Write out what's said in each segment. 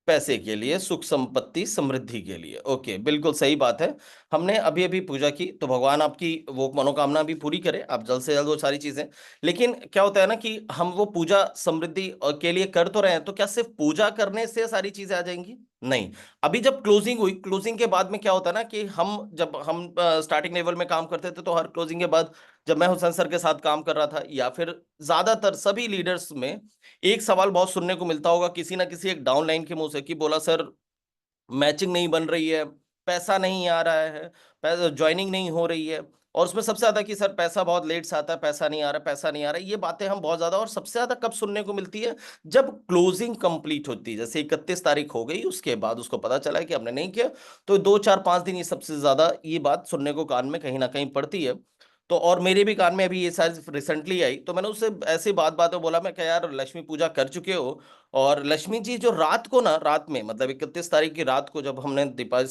पैसे के लिए, सुख संपत्ति, समृद्धि के लिए। ओके, बिल्कुल सही बात है। हमने अभी अभी पूजा की, तो भगवान आपकी वो मनोकामना भी पूरी करे, आप जल्द से जल्द वो सारी चीजें। लेकिन क्या होता है ना कि हम वो पूजा समृद्धि के लिए कर तो रहे हैं, तो क्या सिर्फ पूजा करने से सारी चीजें आ जाएंगी? नहीं। अभी जब क्लोजिंग हुई, क्लोजिंग के बाद में क्या होता है ना कि जब हम स्टार्टिंग लेवल में काम करते थे, तो हर क्लोजिंग के बाद जब मैं हुसैन सर के साथ काम कर रहा था, या फिर ज्यादातर सभी लीडर्स में एक सवाल बहुत सुनने को मिलता होगा किसी ना किसी एक डाउनलाइन के मुंह से, कि बोला सर मैचिंग नहीं बन रही है, पैसा नहीं आ रहा है, ज्वाइनिंग नहीं हो रही है। और उसमें सबसे ज्यादा कि सर पैसा बहुत लेट से आता है, पैसा नहीं आ रहा, पैसा नहीं आ रहा है। ये बातें हम बहुत ज्यादा, और सबसे ज्यादा कब सुनने को मिलती है? जब क्लोजिंग कंप्लीट होती है, जैसे 31 तारीख हो गई, उसके बाद उसको पता चला है कि हमने नहीं किया, तो 2 4 5 दिन ये सबसे ज्यादा ये बात सुनने को कान में कहीं ना कहीं पड़ती है। तो और मेरे भी कान में अभी ये शायद रिसेंटली आई, तो मैंने उससे ऐसी बात में बोला, मैं क्या यार लक्ष्मी पूजा कर चुके हो? और लक्ष्मी जी जो रात को ना, रात में मतलब 31 तारीख की रात को जब हमने दीपावली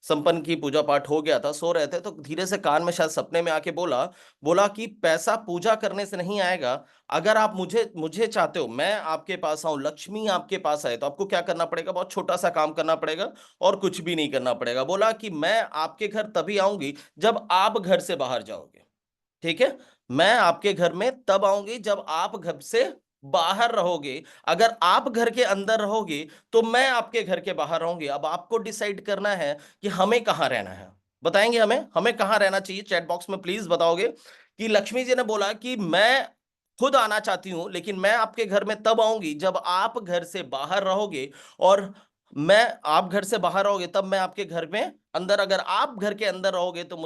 संपन्न की, पूजा पाठ हो गया था, सो रहे थे, तो धीरे से कान में शायद सपने में आके बोला, बोला कि पैसा पूजा करने से नहीं आएगा। अगर आप मुझे मुझे चाहते हो, मैं आपके पास आऊं, लक्ष्मी आपके पास आए, तो आपको क्या करना पड़ेगा? बहुत छोटा सा काम करना पड़ेगा, और कुछ भी नहीं करना पड़ेगा। बोला कि मैं आपके घर तभी आऊंगी जब आप घर से बाहर जाओगे। ठीक है? मैं आपके घर में तब आऊंगी जब आप घर से बाहर रहोगे। अगर आप घर के अंदर रहोगे, तो मैं आपके घर के बाहर रहूंगी। अब आपको डिसाइड करना है कि हमें कहां रहना है। बताएंगे हमें हमें कहां रहना चाहिए? चैट बॉक्स में प्लीज बताओगे कि लक्ष्मी जी ने बोला कि मैं खुद आना चाहती हूं, लेकिन मैं आपके घर में तब आऊंगी जब आप घर से बाहर रहोगे। और मैं आप घर से बाहर रहोगे तब मैं आपके घर में अंदर, अगर आप घर के अंदर रहोगे तो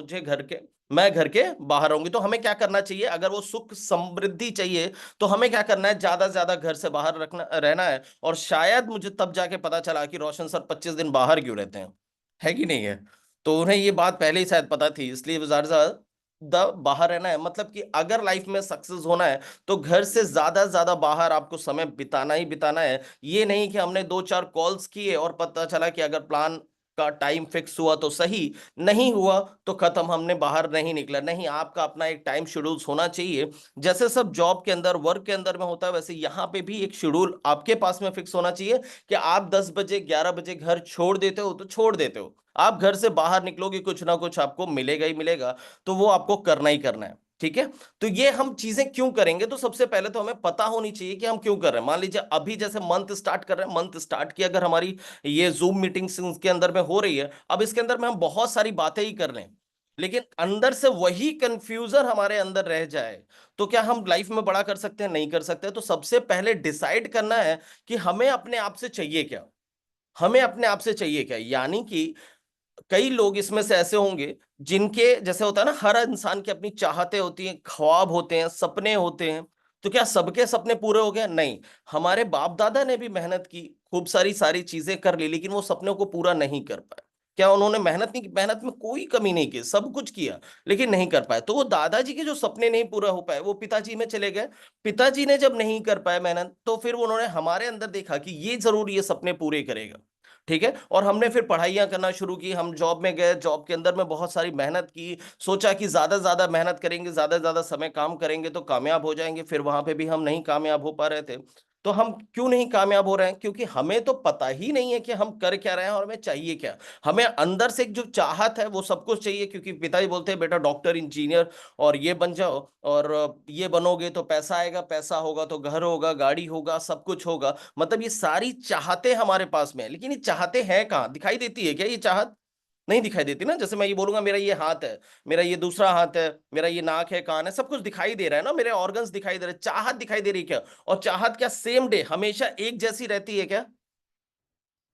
मैं घर के बाहर रहूंगी। तो हमें क्या करना चाहिए? अगर वो सुख समृद्धि चाहिए, तो हमें क्या करना है? ज्यादा से ज्यादा घर से बाहर रखना रहना है। और शायद मुझे तब जाके पता चला कि रोशन सर 25 दिन बाहर क्यों रहते हैं, है कि नहीं है? तो उन्हें ये बात पहले ही शायद पता थी, इसलिए वो ज्यादा से ज्यादा बाहर रहना है। मतलब कि अगर लाइफ में सक्सेस होना है, तो घर से ज्यादा बाहर आपको समय बिताना ही बिताना है। ये नहीं कि हमने 2 4 कॉल्स किए और पता चला कि अगर प्लान का टाइम फिक्स हुआ तो सही, नहीं हुआ तो खत्म, हमने बाहर नहीं निकला। नहीं, आपका अपना एक टाइम शेड्यूल होना चाहिए। जैसे सब जॉब के अंदर, वर्क के अंदर में होता है, वैसे यहाँ पे भी एक शेड्यूल आपके पास में फिक्स होना चाहिए कि आप 10 बजे 11 बजे घर छोड़ देते हो तो छोड़ देते हो। आप घर से बाहर निकलोगे, कुछ ना कुछ आपको मिलेगा ही मिलेगा, तो वो आपको करना ही करना है। ठीक है? तो ये हम चीजें क्यों करेंगे? तो सबसे पहले तो हमें पता होनी चाहिए कि हम क्यों कर रहे हैं। मान लीजिए अभी जैसे मंथ स्टार्ट कर रहे हैं, मंथ स्टार्ट की अगर हमारी ये जूम मीटिंग्स के अंदर में हो रही है, अब इसके अंदर में हम बहुत सारी बातें ही कर लें, लेकिन अंदर से वही कंफ्यूजन हमारे अंदर रह जाए, तो क्या हम लाइफ में बड़ा कर सकते हैं? नहीं कर सकते। तो सबसे पहले डिसाइड करना है कि हमें अपने आप से चाहिए क्या। हमें अपने आप से चाहिए क्या, यानी कि कई लोग इसमें से ऐसे होंगे जिनके जैसे होता है ना, हर इंसान की अपनी चाहते होती हैं, ख्वाब होते हैं, सपने होते हैं। तो क्या सबके सपने पूरे हो गए? नहीं। हमारे बाप दादा ने भी मेहनत की, खूब सारी सारी चीजें कर ली, लेकिन वो सपनों को पूरा नहीं कर पाए। क्या उन्होंने मेहनत नहीं की? मेहनत में कोई कमी नहीं की, सब कुछ किया, लेकिन नहीं कर पाए। तो वो दादाजी के जो सपने नहीं पूरा हो पाए, वो पिताजी में चले गए। पिताजी ने जब नहीं कर पाए मेहनत, तो फिर उन्होंने हमारे अंदर देखा कि ये जरूर ये सपने पूरे करेगा। ठीक है? और हमने फिर पढ़ाइयाँ करना शुरू की, हम जॉब में गए, जॉब के अंदर में बहुत सारी मेहनत की, सोचा कि ज्यादा से ज्यादा मेहनत करेंगे, ज्यादा से ज्यादा समय काम करेंगे तो कामयाब हो जाएंगे। फिर वहां पे भी हम नहीं कामयाब हो पा रहे थे। तो हम क्यों नहीं कामयाब हो रहे हैं? क्योंकि हमें तो पता ही नहीं है कि हम कर क्या रहे हैं और हमें चाहिए क्या। हमें अंदर से एक जो चाहत है वो सब कुछ चाहिए, क्योंकि पिताजी बोलते हैं बेटा डॉक्टर इंजीनियर और ये बन जाओ, और ये बनोगे तो पैसा आएगा, पैसा होगा तो घर होगा, गाड़ी होगा, सब कुछ होगा। मतलब ये सारी चाहते हमारे पास में है, लेकिन ये चाहते हैं कहाँ? दिखाई देती है क्या ये चाहत? नहीं दिखाई देती ना। जैसे मैं ये बोलूंगा मेरा ये हाथ है, मेरा ये दूसरा हाथ है, मेरा ये नाक है, कान है, सब कुछ दिखाई दे रहा है ना, मेरे ऑर्गन्स दिखाई दे रहे हैं, चाहत दिखाई दे रही है क्या? और चाहत क्या सेम डे हमेशा एक जैसी रहती है क्या?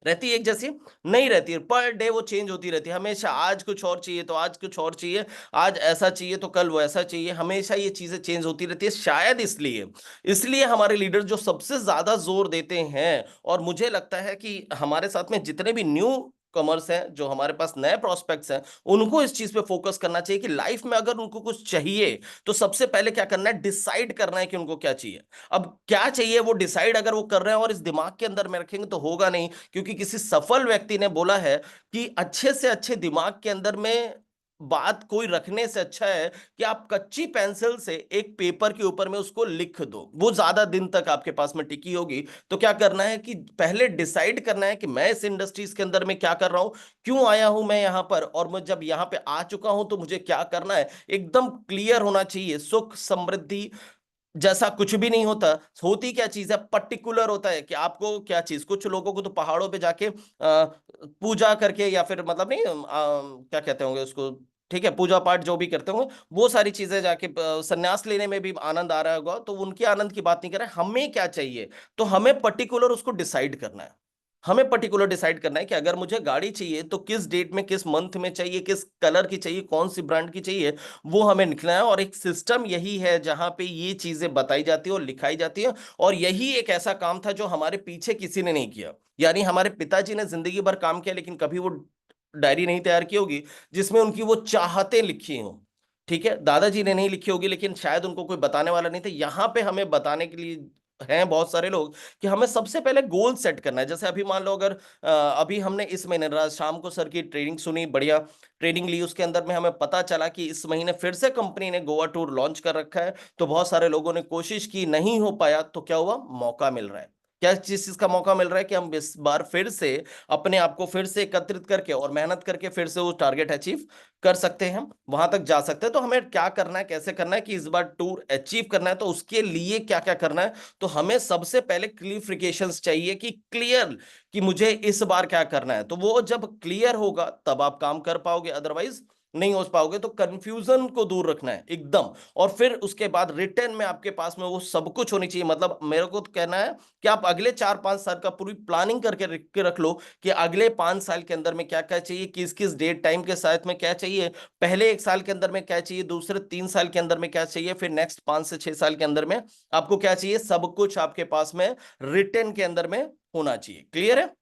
रहती है एक जैसी? नहीं रहती है, पर डे वो चेंज होती रहती है हमेशा। आज कुछ और चाहिए तो आज कुछ और चाहिए, आज ऐसा चाहिए तो कल वो ऐसा चाहिए, हमेशा ये चीजें चेंज होती रहती है। शायद इसलिए इसलिए हमारे लीडर जो सबसे ज्यादा जोर देते हैं, और मुझे लगता है कि हमारे साथ में जितने भी न्यू कमर्स हैं, जो हमारे पास नए प्रोस्पेक्ट्स हैं, उनको इस चीज पे फोकस करना चाहिए कि लाइफ में अगर उनको कुछ चाहिए, तो सबसे पहले क्या करना है? डिसाइड करना है कि उनको क्या चाहिए। अब क्या चाहिए वो डिसाइड अगर वो कर रहे हैं और इस दिमाग के अंदर में रखेंगे तो होगा नहीं, क्योंकि किसी सफल व्यक्ति ने बोला है कि अच्छे से अच्छे दिमाग के अंदर में बात कोई रखने से अच्छा है कि आप कच्ची पेंसिल से एक पेपर के ऊपर में उसको लिख दो, वो ज्यादा दिन तक आपके पास में टिकी होगी। तो क्या करना है कि पहले डिसाइड करना है कि मैं इस इंडस्ट्रीज के अंदर में क्या कर रहा हूं, क्यों आया हूं मैं यहां पर, और मैं जब यहां पे आ चुका हूं तो मुझे क्या करना है, एकदम क्लियर होना चाहिए। सुख समृद्धि जैसा कुछ भी नहीं होता। होती क्या चीज है, पर्टिकुलर होता है कि आपको क्या चीज, कुछ लोगों को तो पहाड़ों पे जाके पूजा करके, या फिर मतलब नहीं क्या कहते होंगे उसको, ठीक है, पूजा पाठ जो भी करते होंगे, वो सारी चीजें जाके संन्यास लेने में भी आनंद आ रहा होगा, तो उनके आनंद की बात नहीं कर रहे, हमें क्या चाहिए। तो हमें पर्टिकुलर उसको डिसाइड करना है। हमें पर्टिकुलर डिसाइड करना है कि अगर मुझे गाड़ी चाहिए तो किस डेट में, किस मंथ में चाहिए, किस कलर की चाहिए, कौन सी ब्रांड की चाहिए, वो हमें लिखना है। और एक सिस्टम यही है जहां पे ये चीजें बताई जाती है और लिखाई जाती है। और यही एक ऐसा काम था जो हमारे पीछे किसी ने नहीं किया। यानी हमारे पिताजी ने जिंदगी भर काम किया, लेकिन कभी वो डायरी नहीं तैयार की होगी जिसमें उनकी वो चाहतें लिखी हों। ठीक है, दादाजी ने नहीं लिखी होगी, लेकिन शायद उनको कोई बताने वाला नहीं था। यहाँ पे हमें बताने के लिए हैं बहुत सारे लोग कि हमें सबसे पहले गोल सेट करना है। जैसे अभी मान लो, अगर अभी हमने इस महीने रात शाम को सर की ट्रेनिंग सुनी, बढ़िया ट्रेनिंग ली, उसके अंदर में हमें पता चला कि इस महीने फिर से कंपनी ने गोवा टूर लॉन्च कर रखा है। तो बहुत सारे लोगों ने कोशिश की, नहीं हो पाया, तो क्या हुआ, मौका मिल रहा है। क्या चीज चीज का मौका मिल रहा है कि हम इस बार फिर से अपने आप को फिर से एकत्रित करके और मेहनत करके फिर से वो टारगेट अचीव कर सकते हैं, हम वहां तक जा सकते हैं। तो हमें क्या करना है, कैसे करना है कि इस बार टूर अचीव करना है, तो उसके लिए क्या क्या करना है। तो हमें सबसे पहले क्लियरिफिकेशंस चाहिए कि क्लियर, कि मुझे इस बार क्या करना है। तो वो जब क्लियर होगा तब आप काम कर पाओगे, अदरवाइज नहीं हो पाओगे। तो कंफ्यूजन को दूर रखना है एकदम। और फिर उसके बाद रिटर्न में आपके पास में वो सब कुछ होनी चाहिए। मतलब मेरे को तो कहना है कि आप अगले 4-5 साल का पूरी प्लानिंग करके रख लो कि अगले 5 साल के अंदर में क्या क्या चाहिए, किस किस डेट टाइम के साथ में क्या चाहिए, पहले 1 साल के अंदर में क्या चाहिए, दूसरे 3 साल के अंदर में क्या चाहिए, फिर नेक्स्ट 5 से 6 साल के अंदर में आपको क्या चाहिए, सब कुछ आपके पास में रिटर्न के अंदर में होना चाहिए। क्लियर है।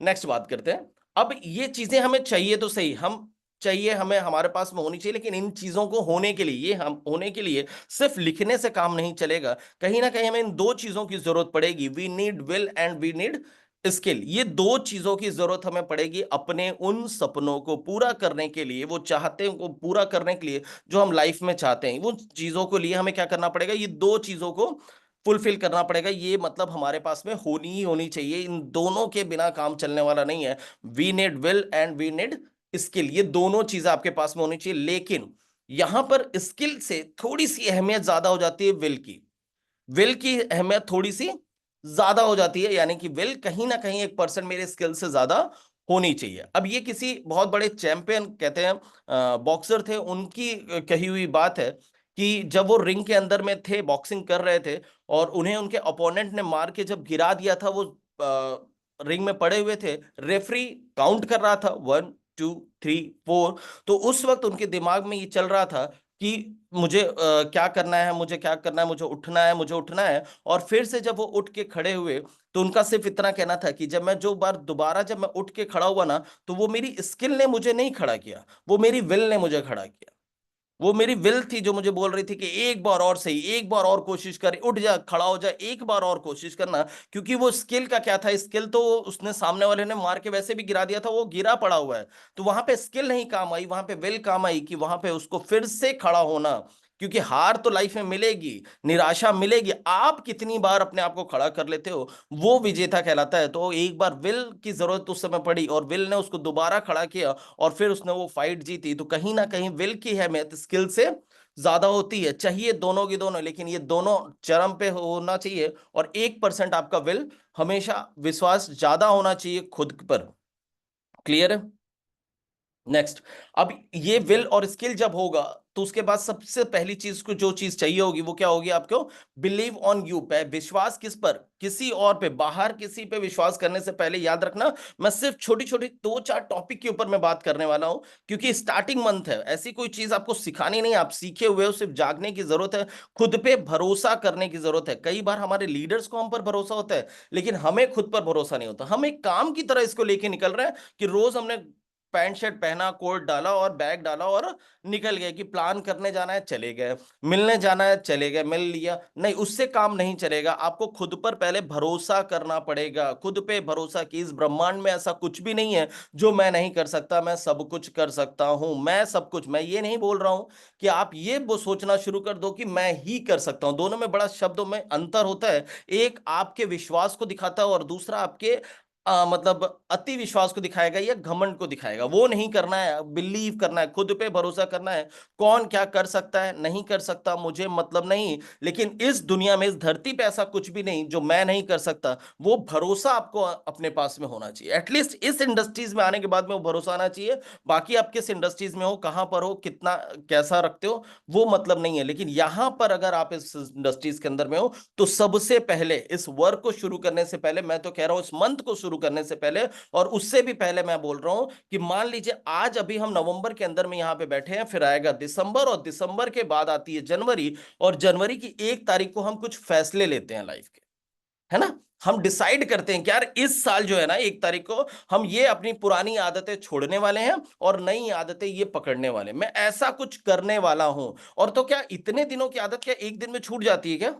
नेक्स्ट बात करते हैं। अब ये चीजें हमें चाहिए तो सही, हम चाहिए, हमें हमारे पास में होनी चाहिए, लेकिन इन चीजों को होने के लिए, ये हम होने के लिए सिर्फ लिखने से काम नहीं चलेगा। कहीं ना कहीं हमें इन दो चीजों की जरूरत पड़ेगी, we need will and we need skill. ये दो चीजों की जरूरत हमें पड़ेगी अपने उन सपनों को पूरा करने के लिए, वो चाहते को पूरा करने के लिए जो हम लाइफ में चाहते हैं। वो चीजों को लिए हमें क्या करना पड़ेगा, ये दो चीजों को फुलफिल करना पड़ेगा। ये मतलब हमारे पास में होनी ही होनी चाहिए, इन दोनों के बिना काम चलने वाला नहीं है। We need will and we need skill, ये दोनों चीजें आपके पास में होनी चाहिए। लेकिन यहां पर स्किल से थोड़ी सी अहमियत ज्यादा हो जाती है विल की। विल की अहमियत थोड़ी सी ज्यादा हो जाती है, यानी कि विल कहीं ना कहीं 1% मेरे स्किल से ज्यादा होनी चाहिए। अब ये किसी बहुत बड़े चैंपियन कहते हैं, बॉक्सर थे, उनकी कही हुई बात है कि जब वो रिंग के अंदर में थे, बॉक्सिंग कर रहे थे, और उन्हें उनके ओपोनेंट ने मार के जब गिरा दिया था, वो रिंग में पड़े हुए थे, रेफरी काउंट कर रहा था 1 2 3 4। तो उस वक्त उनके दिमाग में ये चल रहा था कि मुझे क्या करना है, मुझे क्या करना है, मुझे उठना है, मुझे उठना है। और फिर से जब वो उठ के खड़े हुए, तो उनका सिर्फ इतना कहना था कि जब मैं जो बार दोबारा जब मैं उठ के खड़ा हुआ ना, तो वो मेरी स्किल ने मुझे नहीं खड़ा किया, वो मेरी विल ने मुझे खड़ा किया। वो मेरी विल थी जो मुझे बोल रही थी कि एक बार और सही, एक बार और कोशिश कर, उठ जा, खड़ा हो जा, एक बार और कोशिश करना। क्योंकि वो स्किल का क्या था, स्किल तो उसने सामने वाले ने मार के वैसे भी गिरा दिया था, वो गिरा पड़ा हुआ है। तो वहां पे स्किल नहीं काम आई, वहां पे विल काम आई कि वहां पे उसको फिर से खड़ा होना। क्योंकि हार तो लाइफ में मिलेगी, निराशा मिलेगी, आप कितनी बार अपने आप को खड़ा कर लेते हो, वो विजेता कहलाता है। तो एक बार विल की जरूरत उस समय पड़ी और विल ने उसको दोबारा खड़ा किया, और फिर उसने वो फाइट जीती। तो कहीं ना कहीं विल की अहमियत स्किल से ज्यादा होती है। चाहिए दोनों की दोनों, लेकिन ये दोनों चरम पे होना चाहिए। और 1% आपका विल हमेशा, विश्वास ज्यादा होना चाहिए खुद पर। क्लियर है। नेक्स्ट। अब ये विल और स्किल जब होगा, तो उसके बाद सबसे पहली चीज को जो चीज चाहिए होगी वो क्या होगी आपको, बिलीव ऑन यू पे विश्वास। किस पर, किसी और पे, बाहर किसी पे विश्वास करने से पहले याद रखना, मैं सिर्फ छोटी छोटी 2-4 टॉपिक के ऊपर मैं बात करने वाला हूं। क्योंकि स्टार्टिंग मंथ है, ऐसी कोई चीज आपको सिखानी नहीं, आप सीखे हुए हो, सिर्फ जागने की जरूरत है, खुद पे भरोसा करने की जरूरत है। कई बार हमारे लीडर्स को हम पर भरोसा होता है, लेकिन हमें खुद पर भरोसा नहीं होता। हम एक काम की तरह इसको लेके निकल रहे हैं कि रोज हमने पैंट शर्ट पहना, कोट डाला और बैग डाला और निकल गए कि प्लान करने जाना है, चले गए, मिलने जाना है, चले गए, मिल लिया। नहीं, उससे काम नहीं चलेगा। आपको खुद पर पहले भरोसा करना पड़ेगा, खुद पे भरोसा कि इस ब्रह्मांड में ऐसा कुछ भी नहीं है जो मैं नहीं कर सकता, मैं सब कुछ कर सकता हूं, मैं सब कुछ। मैं ये नहीं बोल रहा हूं कि आप ये वो सोचना शुरू कर दो कि मैं ही कर सकता हूं, दोनों में बड़ा शब्दों में अंतर होता है। एक आपके विश्वास को दिखाता है और दूसरा आपके मतलब अति विश्वास को दिखाएगा या घमंड को दिखाएगा। वो नहीं करना है, बिलीव करना है, खुद पे भरोसा करना है। कौन क्या कर सकता है नहीं कर सकता मुझे मतलब नहीं, लेकिन इस दुनिया में, इस धरती पे ऐसा कुछ भी नहीं जो मैं नहीं कर सकता। वो भरोसा आपको अपने पास में होना चाहिए। एटलीस्ट इस इंडस्ट्रीज में आने के बाद में वो भरोसा आना चाहिए। बाकी आप किस इंडस्ट्रीज में हो, कहां पर हो, कितना कैसा रखते हो, वो मतलब नहीं है। लेकिन यहां पर अगर आप इस इंडस्ट्रीज के अंदर में हो, तो सबसे पहले इस वर्क को शुरू करने से पहले, मैं तो कह रहा हूं इस मंथ को शुरू करने से पहले और उससे भी पहले, मैं बोल रहा हूं कि मान लीजिए आज अभी हम नवंबर के अंदर में यहां पे बैठे हैं, फिर आएगा दिसंबर और दिसंबर के बाद आती है जनवरी, और जनवरी की 1 तारीख को हम कुछ फैसले लेते हैं लाइफ के, है ना। हम डिसाइड करते हैं कि यार इस साल जो है ना 1 तारीख को हम ये अपनी पुरानी आदतें छोड़ने वाले हैं और नई आदतें ये पकड़ने वाले हैं। मैं ऐसा कुछ करने वाला हूं। और तो क्या इतने दिनों की आदत क्या एक दिन में छूट जाती है क्या?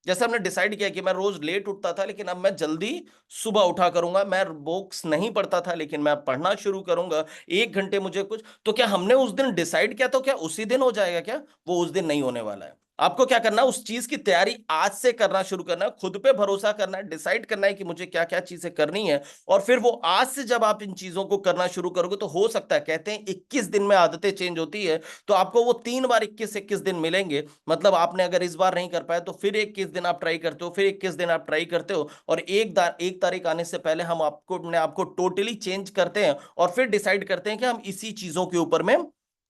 जैसे हमने डिसाइड किया कि मैं रोज लेट उठता था, लेकिन अब मैं जल्दी सुबह उठा करूंगा। मैं बुक्स नहीं पढ़ता था, लेकिन मैं पढ़ना शुरू करूंगा। 1 घंटे मुझे कुछ, तो क्या हमने उस दिन डिसाइड किया तो क्या उसी दिन हो जाएगा क्या? वो उस दिन नहीं होने वाला है। आपको क्या करना है, उस चीज की तैयारी आज से करना शुरू करना है, खुद पे भरोसा करना है, डिसाइड करना है कि मुझे क्या क्या चीजें करनी है। और फिर वो आज से जब आप इन चीजों को करना शुरू करोगे, तो हो सकता है, कहते हैं 21 दिन में आदतें चेंज होती है, तो आपको वो 3 बार 21-21 दिन मिलेंगे। मतलब आपने अगर इस बार नहीं कर पाए तो फिर 21 दिन आप ट्राई करते हो, फिर 21 दिन आप ट्राई करते हो, और 1 तारीख आने से पहले हम आपको अपने आपको टोटली चेंज करते हैं और फिर डिसाइड करते हैं कि हम इसी चीजों के ऊपर में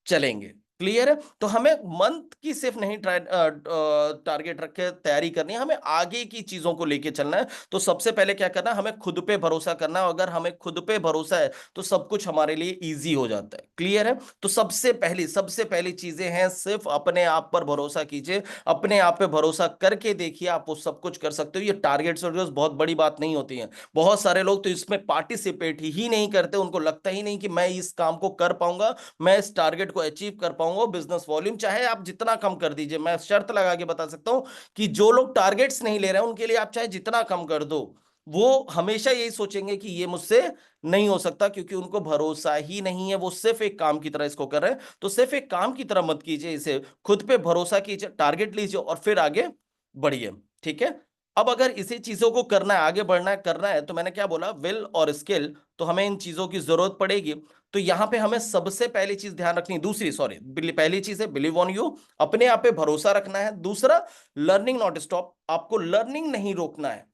चलेंगे। क्लियर है? तो हमें मंथ की सिर्फ नहीं टारगेट रख के तैयारी करनी है, हमें आगे की चीजों को लेके चलना है। तो सबसे पहले क्या करना है, हमें खुद पे भरोसा करना है। अगर हमें खुद पे भरोसा है तो सब कुछ हमारे लिए इजी हो जाता है। क्लियर है? तो सबसे पहली चीजें हैं, सिर्फ अपने आप पर भरोसा कीजिए। अपने आप पे भरोसा करके देखिए, आप वो सब कुछ कर सकते हो। ये टारगेट्स और बहुत बड़ी बात नहीं होती है। बहुत सारे लोग तो इसमें पार्टिसिपेट ही नहीं करते, उनको लगता ही नहीं कि मैं इस काम को कर पाऊंगा, मैं इस टारगेट को अचीव कर पाऊंगा। बिजनेस वॉल्यूम चाहे आप जितना कम कर दीजिए, मैं शर्त लगा के बता सकता हूं कि जो लोग टारगेट्स नहीं ले रहे हैं, उनके लिए आप चाहे जितना कम कर दो, वो हमेशा यही सोचेंगे कि ये मुझसे नहीं हो सकता, क्योंकि उनको भरोसा ही नहीं है। वो सिर्फ एक काम की तरह इसको कर रहे हैं। तो सिर्फ एक काम की तरह मत कीजिए इसे, खुद पे भरोसा कीजिए, टारगेट लीजिए और फिर आगे बढ़िए। ठीक है? अब अगर इसी चीजों को करना है, आगे बढ़ना है, करना है, तो मैंने क्या बोला, विल और स्किल, तो हमें इन चीजों की जरूरत पड़ेगी। तो यहां पे हमें सबसे पहली चीज ध्यान रखनी, दूसरी सॉरी, पहली चीज है बिलीव ऑन यू, अपने आप पे भरोसा रखना है। दूसरा, लर्निंग नॉट स्टॉप, आपको लर्निंग नहीं रोकना है।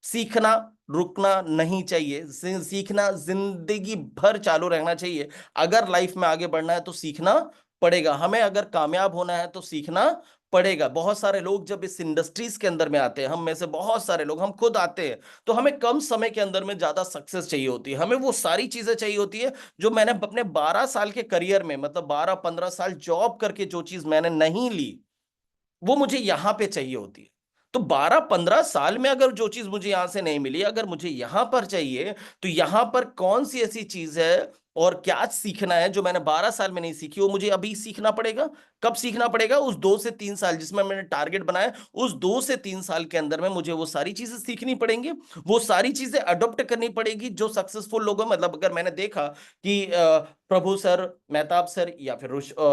सीखना रुकना नहीं चाहिए, सीखना जिंदगी भर चालू रहना चाहिए। अगर लाइफ में आगे बढ़ना है तो सीखना पड़ेगा हमें, अगर कामयाब होना है तो सीखना पड़ेगा। बहुत सारे लोग जब इस इंडस्ट्रीज के अंदर में आते हैं, हम में से बहुत सारे लोग, हम खुद आते हैं, तो हमें कम समय के अंदर में ज्यादा सक्सेस चाहिए होती है। हमें वो सारी चीजें चाहिए होती है जो मैंने अपने 12 साल के करियर में, मतलब 12-15 साल जॉब करके जो चीज मैंने नहीं ली, वो मुझे यहां पे चाहिए होती है। तो 12-15 साल में अगर जो चीज मुझे यहां से नहीं मिली, अगर मुझे यहां पर चाहिए, तो यहां पर कौन सी ऐसी चीज है और क्या सीखना है जो मैंने 12 साल में नहीं सीखी, वो मुझे अभी सीखना पड़ेगा। कब सीखना पड़ेगा? उस 2 से 3 साल जिसमें मैंने टारगेट बनाया, उस 2 से 3 साल के अंदर में मुझे वो सारी चीजें सीखनी पड़ेंगी, वो सारी चीजें अडॉप्ट करनी पड़ेगी जो सक्सेसफुल लोग हैं। मतलब अगर मैंने देखा कि प्रभु सर, मेहताब सर या फिर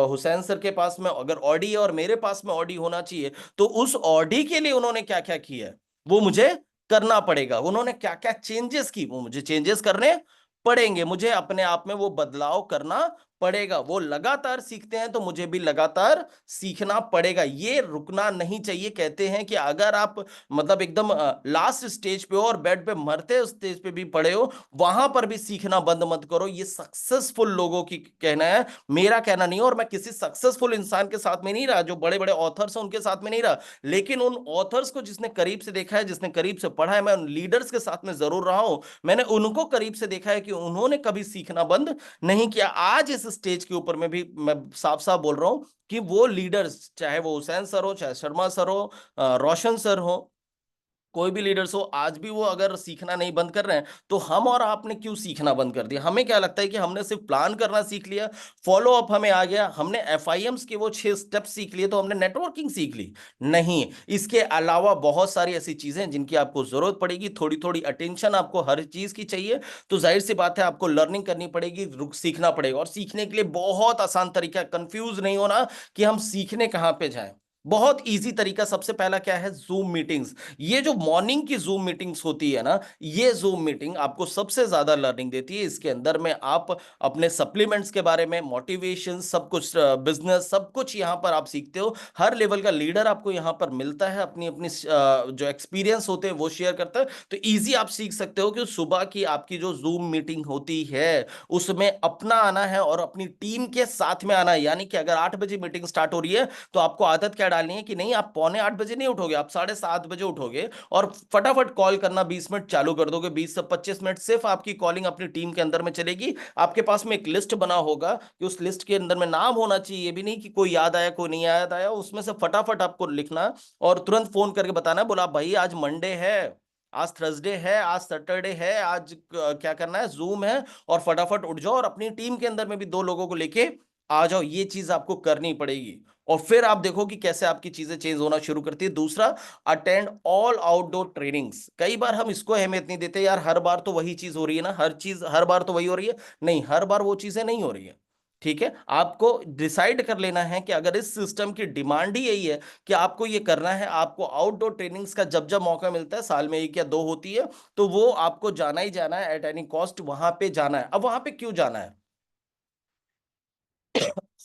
हुसैन सर के पास में अगर ऑडी है और मेरे पास में ऑडी होना चाहिए, तो उस ऑडी के लिए उन्होंने क्या क्या किया है वो मुझे करना पड़ेगा। उन्होंने क्या क्या चेंजेस की, वो मुझे चेंजेस करने पड़ेंगे। मुझे अपने आप में वो बदलाव करना पड़ेगा। वो लगातार सीखते हैं तो मुझे भी लगातार सीखना पड़ेगा। ये रुकना नहीं चाहिए। कहते हैं कि अगर आप मतलब एकदम लास्ट स्टेज पे हो और बेड पे मरते स्टेज पे भी पड़े हो, वहां पर भी सीखना बंद मत करो। ये सक्सेसफुल लोगों की कहना है, मेरा कहना नहीं है। और मैं किसी सक्सेसफुल इंसान के साथ में नहीं रहा, जो बड़े बड़े ऑथर्स हैं उनके साथ में नहीं रहा, लेकिन उन ऑथर्स को जिसने करीब से देखा है, जिसने करीब से पढ़ा है, मैं उन लीडर्स के साथ में जरूर रहा हूं। मैंने उनको करीब से देखा है कि उन्होंने कभी सीखना बंद नहीं किया। आज इस स्टेज के ऊपर में भी मैं साफ साफ बोल रहा हूं कि वो लीडर्स, चाहे वो हुसैन सर हो, चाहे शर्मा सर हो, रोशन सर हो, कोई भी लीडर्स हो, आज भी वो अगर सीखना नहीं बंद कर रहे हैं, तो हम और आपने क्यों सीखना बंद कर दिया? हमें क्या लगता है कि हमने सिर्फ प्लान करना सीख लिया, फॉलो अप हमें आ गया, हमने एफआईएम्स के वो 6 स्टेप सीख लिए, तो हमने नेटवर्किंग सीख ली? नहीं, इसके अलावा बहुत सारी ऐसी चीजें हैं जिनकी आपको जरूरत पड़ेगी, थोड़ी थोड़ी अटेंशन आपको हर चीज की चाहिए। तो जाहिर सी बात है, आपको लर्निंग करनी पड़ेगी, रुक सीखना पड़ेगा, और सीखने के लिए बहुत आसान तरीका है। कंफ्यूज नहीं होना कि हम सीखने कहां पे जाएं। बहुत इजी तरीका, सबसे पहला क्या है? Zoom meetings. ये जो मॉर्निंग की जूम मीटिंग्स होती है ना, ये जूम मीटिंग आपको सबसे ज्यादा लर्निंग देती है। इसके अंदर में आप अपने सप्लीमेंट्स के बारे में, मोटिवेशन, सब कुछ, बिजनेस, सब कुछ यहां पर आप सीखते हो। हर लेवल का लीडर आपको यहां पर मिलता है, अपनी अपनी जो एक्सपीरियंस होते हैं वो शेयर करता है। तो इजी आप सीख सकते हो कि सुबह की आपकी जो जूम मीटिंग होती है, उसमें अपना आना है और अपनी टीम के साथ में आना है। यानी कि अगर 8 बजे मीटिंग स्टार्ट हो रही है, तो आपको आदत क्या डालनी है कि नहीं, आप पौने 8 बजे नहीं उठोगे, आप 7:30 बजे उठोगे और फटाफट कॉल करना 20 मिनट चालू कर दोगे। 20 से 25 मिनट सिर्फ आपकी कॉलिंग अपनी टीम के अंदर में चलेगी। आपके पास में एक लिस्ट बना होगा कि उस लिस्ट के अंदर में नाम होना चाहिए, ये भी नहीं कि कोई याद आया कोई नहीं याद आया, उसमें से फटाफट आपको लिखना और तुरंत फोन करके बताना, बोला भाई आज मंडे है, आज थर्सडे है, आज सैटरडे है, आज क्या करना है, जूम है, और फटाफट उठ जाओ और अपनी टीम के अंदर में भी 2 लोगों को लेके आ जाओ। ये चीज आपको करनी पड़ेगी, और फिर आप देखो कि कैसे आपकी चीजें चेंज होना शुरू करती है। दूसरा, अटेंड ऑल आउटडोर ट्रेनिंग्स। कई बार हम इसको अहमियत नहीं देते, यार हर बार तो वही चीज हो रही है ना, हर चीज हर बार तो वही हो रही है। नहीं, हर बार वो चीजें नहीं हो रही है। ठीक है, आपको डिसाइड कर लेना है कि अगर इस सिस्टम की डिमांड ही यही है कि आपको ये करना है, आपको आउटडोर ट्रेनिंग्स का जब जब मौका मिलता है, साल में 1 या 2 होती है, तो वो आपको जाना ही जाना है, एट एनी कॉस्ट वहां पे जाना है। अब वहां पे क्यों जाना है?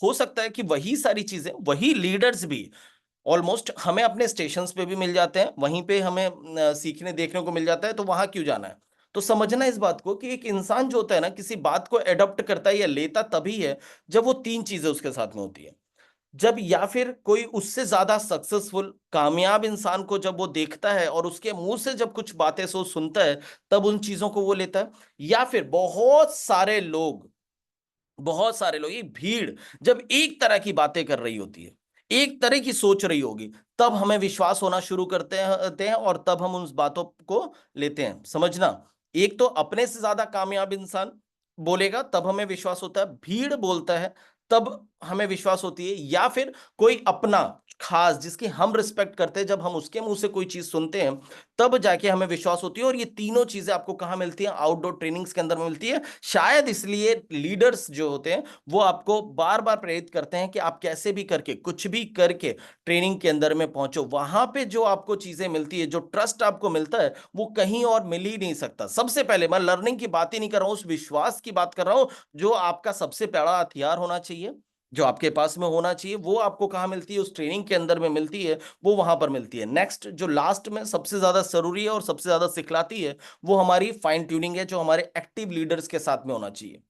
हो सकता है कि वही सारी चीजें, वही लीडर्स भी ऑलमोस्ट हमें अपने स्टेशंस पे भी मिल जाते हैं, वहीं पे हमें सीखने देखने को मिल जाता है, तो वहां क्यों जाना है? तो समझना इस बात को कि एक इंसान जो होता है ना, किसी बात को एडॉप्ट करता है या लेता तभी है जब वो 3 चीजें उसके साथ में होती है। जब, या फिर कोई उससे ज्यादा सक्सेसफुल कामयाब इंसान को जब वो देखता है और उसके मुंह से जब कुछ बातें सो सुनता है, तब उन चीजों को वो लेता है। या फिर बहुत सारे लोग, ये भीड़ जब एक तरह की बातें कर रही होती है, एक तरह की सोच रही होगी, तब हमें विश्वास होना शुरू करते हैं और तब हम उन बातों को लेते हैं। समझना, एक तो अपने से ज्यादा कामयाब इंसान बोलेगा तब हमें विश्वास होता है, भीड़ बोलता है तब हमें विश्वास होती है, या फिर कोई अपना खास जिसकी हम रिस्पेक्ट करते हैं, जब हम उसके मुंह से कोई चीज सुनते हैं, तब जाके हमें विश्वास होती है। और ये तीनों चीजें आपको कहाँ मिलती हैं? आउटडोर ट्रेनिंग्स के अंदर में मिलती है। शायद इसलिए लीडर्स जो होते हैं वो आपको बार बार प्रेरित करते हैं कि आप कैसे भी करके, कुछ भी करके ट्रेनिंग के अंदर में पहुंचो। वहां पे जो आपको चीजें मिलती है, जो ट्रस्ट आपको मिलता है, वो कहीं और मिल ही नहीं सकता। सबसे पहले मैं लर्निंग की बात ही नहीं कर रहा हूं, उस विश्वास की बात कर रहा हूं जो आपका सबसे बड़ा हथियार होना चाहिए, जो आपके पास में होना चाहिए। वो आपको कहाँ मिलती है? उस ट्रेनिंग के अंदर में मिलती है, वो वहां पर मिलती है। नेक्स्ट, जो लास्ट में सबसे ज्यादा जरूरी है और सबसे ज्यादा सिखलाती है, वो हमारी फाइन ट्यूनिंग है, जो हमारे एक्टिव लीडर्स के साथ में होना चाहिए।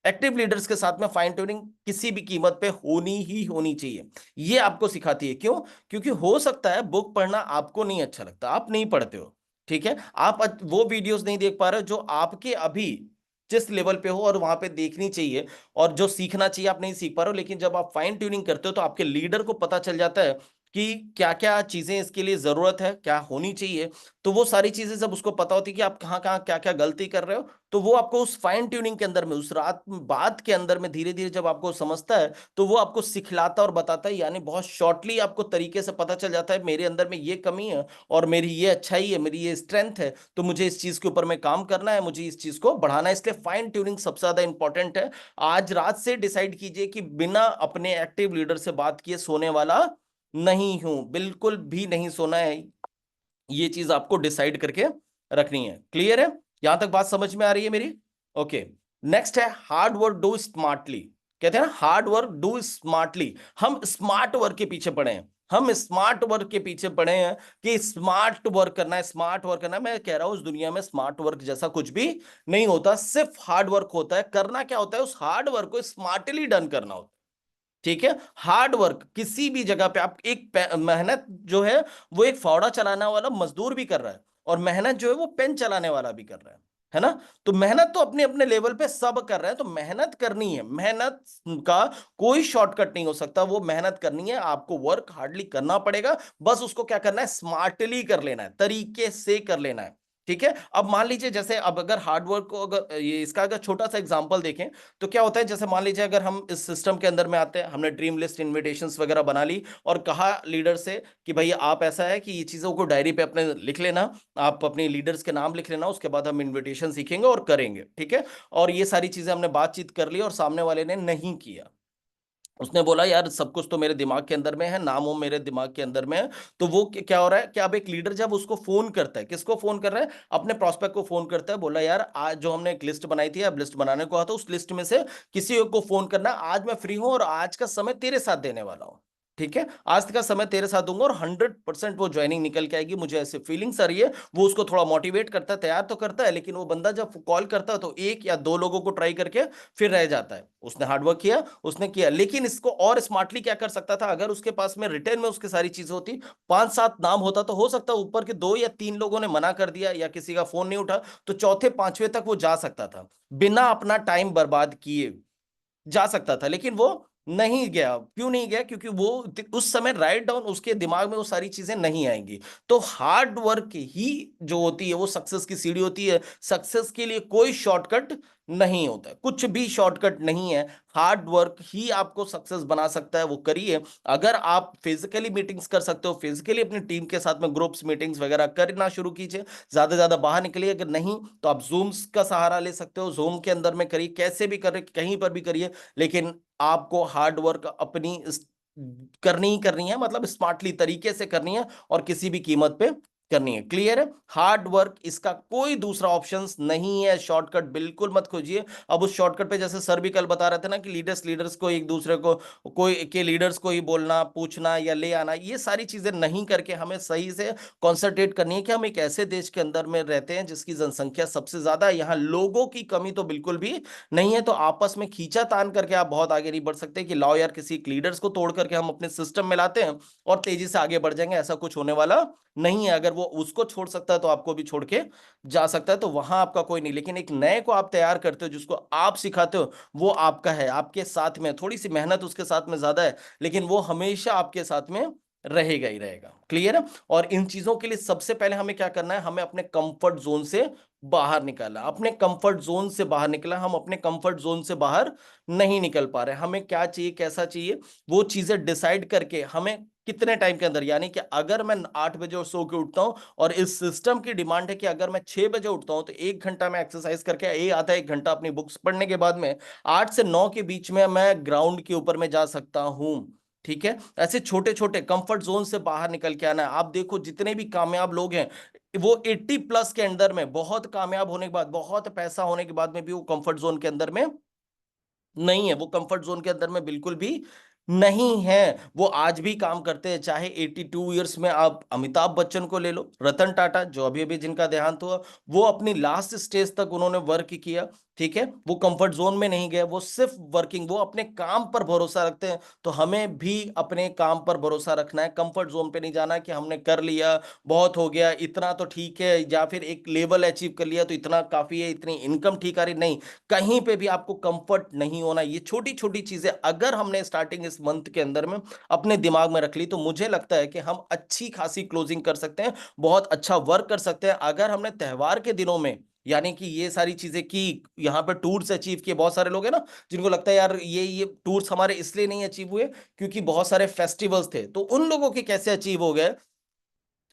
एक्टिव लीडर्स के साथ में फाइन ट्यूनिंग किसी भी कीमत पे होनी ही होनी चाहिए। ये आपको सिखाती है। क्यों? क्योंकि हो सकता है बुक पढ़ना आपको नहीं अच्छा लगता, आप नहीं पढ़ते हो, ठीक है, आप वो वीडियोस नहीं देख पा रहे हो जो आपके अभी जिस लेवल पे हो और वहां पे देखनी चाहिए, और जो सीखना चाहिए आप नहीं सीख पा रहे हो। लेकिन जब आप फाइन ट्यूनिंग करते हो, तो आपके लीडर को पता चल जाता है कि क्या क्या चीजें इसके लिए जरूरत है, क्या होनी चाहिए। तो वो सारी चीजें जब उसको पता होती है कि आप कहाँ कहाँ क्या क्या गलती कर रहे हो, तो वो आपको उस फाइन ट्यूनिंग के अंदर में, उस रात बात के अंदर में धीरे धीरे जब आपको समझता है, तो वो आपको सिखलाता और बताता है। यानी बहुत शॉर्टली आपको तरीके से पता चल जाता है, मेरे अंदर में ये कमी है और मेरी ये अच्छाई है, मेरी ये स्ट्रेंथ है, तो मुझे इस चीज के ऊपर में काम करना है, मुझे इस चीज को बढ़ाना है। इसलिए फाइन ट्यूनिंग सबसे ज्यादा इंपॉर्टेंट है। आज रात से डिसाइड कीजिए कि बिना अपने एक्टिव लीडर से बात किए सोने वाला नहीं हूं, बिल्कुल भी नहीं सोना है। ये चीज आपको डिसाइड करके रखनी है। क्लियर है? यहां तक बात समझ में आ रही है मेरी? ओके। नेक्स्ट है हार्ड वर्क डू स्मार्टली। कहते हैं ना, हार्ड वर्क डू स्मार्टली। हम स्मार्ट वर्क के पीछे पड़े हैं, हम स्मार्ट वर्क के पीछे पड़े हैं कि स्मार्ट वर्क करना है, स्मार्ट वर्क करना है। मैं कह रहा हूं, उस दुनिया में स्मार्ट वर्क जैसा कुछ भी नहीं होता, सिर्फ हार्ड वर्क होता है। करना क्या होता है? उस हार्ड वर्क को स्मार्टली डन करना होता है। ठीक है, हार्ड वर्क किसी भी जगह पे आप मेहनत जो है, वो एक फावड़ा चलाने वाला मजदूर भी कर रहा है, और मेहनत जो है वो पेन चलाने वाला भी कर रहा है। है ना। तो मेहनत तो अपने अपने लेवल पे सब कर रहे हैं, तो मेहनत करनी है, मेहनत का कोई शॉर्टकट नहीं हो सकता, वो मेहनत करनी है, आपको वर्क हार्डली करना पड़ेगा। बस उसको क्या करना है, स्मार्टली कर लेना है, तरीके से कर लेना है। ठीक है। अब मान लीजिए जैसे अब अगर हार्ड वर्क को, अगर ये इसका अगर छोटा सा एग्जांपल देखें तो क्या होता है, जैसे मान लीजिए अगर हम इस सिस्टम के अंदर में आते हैं, हमने ड्रीम लिस्ट इनविटेशंस वगैरह बना ली और कहा लीडर से कि भैया आप ऐसा है कि ये चीजों को डायरी पे अपने लिख लेना, आप अपने लीडर्स के नाम लिख लेना, उसके बाद हम इनविटेशन सीखेंगे और करेंगे। ठीक है। और ये सारी चीजें हमने बातचीत कर ली और सामने वाले ने नहीं किया, उसने बोला यार सब कुछ तो मेरे दिमाग के अंदर में है, नाम वो मेरे दिमाग के अंदर में है। तो वो क्या हो रहा है कि अब एक लीडर जब उसको फोन करता है, किसको फोन कर रहा है, अपने प्रोस्पेक्ट को फोन करता है, बोला यार आज जो हमने एक लिस्ट बनाई थी, अब लिस्ट बनाने को आता, उस लिस्ट में से किसी एक को फोन करना, आज मैं फ्री हूं और आज का समय तेरे साथ देने वाला हूं। ठीक है। आज का समय तेरे साथ दूंगा और 100% वो ज्वाइनिंग निकल के आएगी, मुझे ऐसे फीलिंग्स आ रही है। वो उसको थोड़ा मोटिवेट करता है, तैयार तो करता है, लेकिन वो बंदा जब कॉल करता है तो एक या दो लोगों को ट्राई करके फिर रह जाता है। उसने हार्डवर्क किया, उसने किया, लेकिन इसको और स्मार्टली क्या कर सकता था, अगर उसके पास में रिटर्न में उसकी सारी चीजें होती, 5-7 नाम होता, तो हो सकता ऊपर के 2 या 3 लोगों ने मना कर दिया या किसी का फोन नहीं उठा, तो चौथे पांचवे तक वो जा सकता था, बिना अपना टाइम बर्बाद किए जा सकता था। लेकिन वो नहीं गया, क्यों नहीं गया, क्योंकि वो उस समय राइट डाउन उसके दिमाग में वो सारी चीजें नहीं आएंगी। तो हार्ड वर्क ही जो होती है वो सक्सेस की सीढ़ी होती है। सक्सेस के लिए कोई शॉर्टकट नहीं होता है, कुछ भी शॉर्टकट नहीं है, हार्ड वर्क ही आपको सक्सेस बना सकता है, वो करिए। अगर आप फिजिकली मीटिंग्स कर सकते हो, फिजिकली अपनी टीम के साथ में ग्रुप्स मीटिंग्स वगैरह करना शुरू कीजिए, ज्यादा से ज्यादा बाहर निकलिए, अगर नहीं तो आप जूम्स का सहारा ले सकते हो, जूम के अंदर में करिए, कैसे भी करिए, कहीं पर भी करिए, लेकिन आपको हार्ड वर्क अपनी करनी ही करनी है, मतलब स्मार्टली तरीके से करनी है और किसी भी कीमत पे करनी है। क्लियर है। हार्ड वर्क, इसका कोई दूसरा ऑप्शन नहीं है, शॉर्टकट बिल्कुल मत खोजिए। अब उस शॉर्टकट पे जैसे सर भी कल बता रहे थे ना कि लीडर्स लीडर्स को एक दूसरे को, कोई के लीडर्स को ही बोलना, पूछना या ले आना, ये सारी चीजें नहीं करके हमें सही से कॉन्सेंट्रेट करनी है कि हम एक ऐसे देश के अंदर में रहते हैं जिसकी जनसंख्या सबसे ज्यादा है, यहाँ लोगों की कमी तो बिल्कुल भी नहीं है। तो आपस में खींचा तान करके आप बहुत आगे नहीं बढ़ सकते कि लाओ यार किसी लीडर्स को तोड़ करके हम अपने सिस्टम में लाते हैं और तेजी से आगे बढ़ जाएंगे, ऐसा कुछ होने वाला नहीं है। अगर वो उसको छोड़ सकता है तो आपको भी छोड़ के जा सकता है, तो वहां आपका कोई नहीं, लेकिन एक नए को आप तैयार करते हो, जिसको आप सिखाते हो, वो आपका है, आपके साथ में, थोड़ी सी मेहनत उसके साथ में ज्यादा है, लेकिन वो हमेशा आपके साथ में रहेगा ही रहेगा। क्लियर है। और इन चीजों के लिए सबसे पहले हमें क्या करना है, हमें अपने कंफर्ट जोन से बाहर निकालना, अपने कंफर्ट जोन से बाहर निकला, हम अपने कंफर्ट जोन से बाहर नहीं निकल पा रहे, हमें क्या चाहिए, कैसा चाहिए, वो चीजें डिसाइड करके हमें कितने टाइम के अंदर, यानी कि अगर मैं 8 बजे और सो के उठता हूं और इस सिस्टम की डिमांड है कि अगर मैं 6 बजे उठता हूं तो 1 घंटा मैं एक्सरसाइज करके, ये आता है 1 घंटा अपनी बुक्स पढ़ने के बाद में, 8 से 9 के बीच में मैं ग्राउंड के ऊपर में जा सकता हूं। ठीक है। ऐसे छोटे छोटे कंफर्ट जोन से बाहर निकल के आना है। आप देखो जितने भी कामयाब लोग हैं, वो 80+ के अंदर में, बहुत कामयाब होने के बाद, बहुत पैसा होने के बाद में भी वो कंफर्ट जोन के अंदर में नहीं है, वो कंफर्ट जोन के अंदर में बिल्कुल भी नहीं है। वो आज भी काम करते हैं, चाहे 82 ईयर्स में आप अमिताभ बच्चन को ले लो, रतन टाटा जो अभी अभी जिनका देहांत हुआ, वो अपनी लास्ट स्टेज तक उन्होंने वर्क किया। ठीक है। वो कंफर्ट जोन में नहीं गए, वो सिर्फ वर्किंग, वो अपने काम पर भरोसा रखते हैं। तो हमें भी अपने काम पर भरोसा रखना है, कंफर्ट जोन पे नहीं जाना कि हमने कर लिया, बहुत हो गया, इतना तो ठीक है, या फिर एक लेवल अचीव कर लिया तो इतना काफी है, इतनी इनकम ठीक आ रही, नहीं, कहीं पे भी आपको कंफर्ट नहीं होना। ये छोटी छोटी चीजें अगर हमने स्टार्टिंग इस मंथ के अंदर में अपने दिमाग में रख ली, तो मुझे लगता है कि हम अच्छी खासी क्लोजिंग कर सकते हैं, बहुत अच्छा वर्क कर सकते हैं। अगर हमने त्योहार के दिनों में, यानी कि ये सारी चीजें की, यहाँ पे टूर्स अचीव किए, बहुत सारे लोग हैं ना जिनको लगता है यार ये टूर्स हमारे इसलिए नहीं अचीव हुए क्योंकि बहुत सारे फेस्टिवल्स थे, तो उन लोगों के कैसे अचीव हो गए,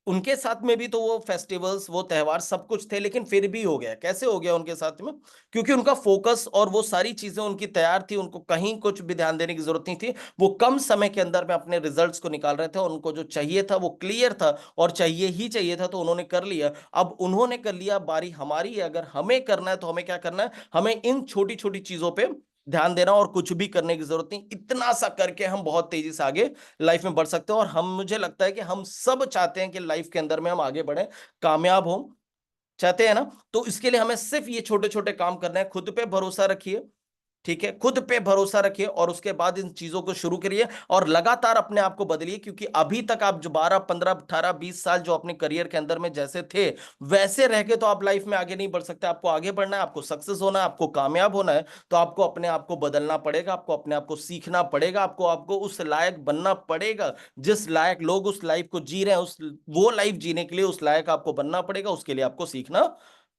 उनके साथ में भी तो वो फेस्टिवल्स, वो त्योहार सब कुछ थे, लेकिन फिर भी हो गया, कैसे हो गया उनके साथ में, क्योंकि उनका फोकस और वो सारी चीजें उनकी तैयार थी, उनको कहीं कुछ भी ध्यान देने की जरूरत नहीं थी, वो कम समय के अंदर में अपने रिजल्ट्स को निकाल रहे थे और उनको जो चाहिए था वो क्लियर था और चाहिए ही चाहिए था, तो उन्होंने कर लिया। अब उन्होंने कर लिया, बारी हमारी है, अगर हमें करना है तो हमें क्या करना है, हमें इन छोटी छोटी चीजों पे ध्यान देना और कुछ भी करने की जरूरत नहीं, इतना सा करके हम बहुत तेजी से आगे लाइफ में बढ़ सकते हैं। और हम, मुझे लगता है कि हम सब चाहते हैं कि लाइफ के अंदर में हम आगे बढ़े, कामयाब हो, चाहते हैं ना। तो इसके लिए हमें सिर्फ ये छोटे छोटे काम करना है, खुद पे भरोसा रखिए, ठीक है, खुद पे भरोसा रखिए और उसके बाद इन चीजों को शुरू करिए और लगातार अपने आप को बदलिए, क्योंकि अभी तक आप जो 12 15 18 20 साल जो अपने करियर के अंदर में जैसे थे वैसे रह के तो आप लाइफ में आगे नहीं बढ़ सकते। आपको आगे बढ़ना है, आपको सक्सेस होना है, आपको कामयाब होना है, तो आपको अपने आप को बदलना पड़ेगा, आपको अपने आप को सीखना पड़ेगा, आपको आपको उस लायक बनना पड़ेगा जिस लायक लोग उस लाइफ को जी रहे हैं, उस वो लाइफ जीने के लिए उस लायक आपको बनना पड़ेगा, उसके लिए आपको सीखना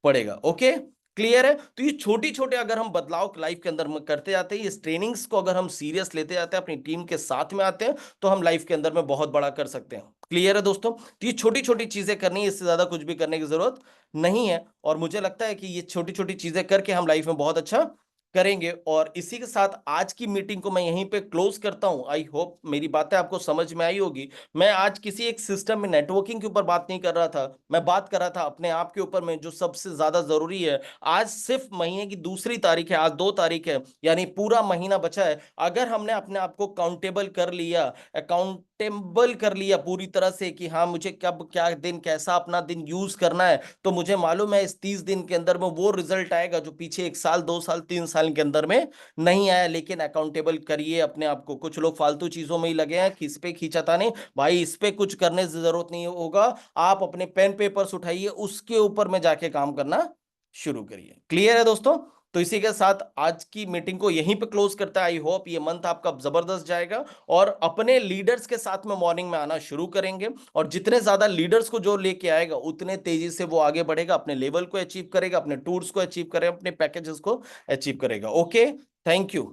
पड़ेगा। ओके, क्लियर है? तो ये छोटी छोटे अगर हम बदलाव लाइफ के अंदर में करते जाते हैं, इस ट्रेनिंग्स को अगर हम सीरियस लेते जाते हैं, अपनी टीम के साथ में आते हैं, तो हम लाइफ के अंदर में बहुत बड़ा कर सकते हैं। क्लियर है दोस्तों? तो ये छोटी छोटी चीजें करनी है, इससे ज्यादा कुछ भी करने की जरूरत नहीं है। और मुझे लगता है कि ये छोटी छोटी चीजें करके हम लाइफ में बहुत अच्छा करेंगे। और इसी के साथ आज की मीटिंग को मैं यहीं पे क्लोज करता हूं। आई होप मेरी बातें आपको समझ में आई होगी। मैं आज किसी एक सिस्टम में नेटवर्किंग के ऊपर बात नहीं कर रहा था, मैं बात कर रहा था अपने आप के ऊपर में, जो सबसे ज्यादा जरूरी है। आज सिर्फ महीने की 2 तारीख है, आज 2 तारीख है, यानी पूरा महीना बचा है। अगर हमने अपने आप को काउंटेबल कर लिया, अकाउंटेबल कर लिया पूरी तरह से कि हाँ मुझे कब क्या दिन कैसा अपना दिन यूज करना है, तो मुझे मालूम है इस 30 दिन के अंदर में वो रिजल्ट आएगा जो पीछे 1 साल 2 साल 3 साल के अंदर में नहीं आया। लेकिन अकाउंटेबल करिए अपने आप को। कुछ लोग फालतू चीजों में ही लगे हैं, किस पे खींचाता नहीं भाई, इस पे कुछ करने की जरूरत नहीं होगा। आप अपने पेन पेपर्स उठाइए, उसके ऊपर में जाके काम करना शुरू करिए। क्लियर है दोस्तों? तो इसी के साथ आज की मीटिंग को यहीं पे क्लोज करता है। आई होप ये मंथ आपका जबरदस्त जाएगा और अपने लीडर्स के साथ में मॉर्निंग में आना शुरू करेंगे। और जितने ज्यादा लीडर्स को जो लेके आएगा उतने तेजी से वो आगे बढ़ेगा, अपने लेवल को अचीव करेगा, अपने टूर्स को अचीव करेगा, अपने पैकेजेस को अचीव करेगा। Okay, thank you.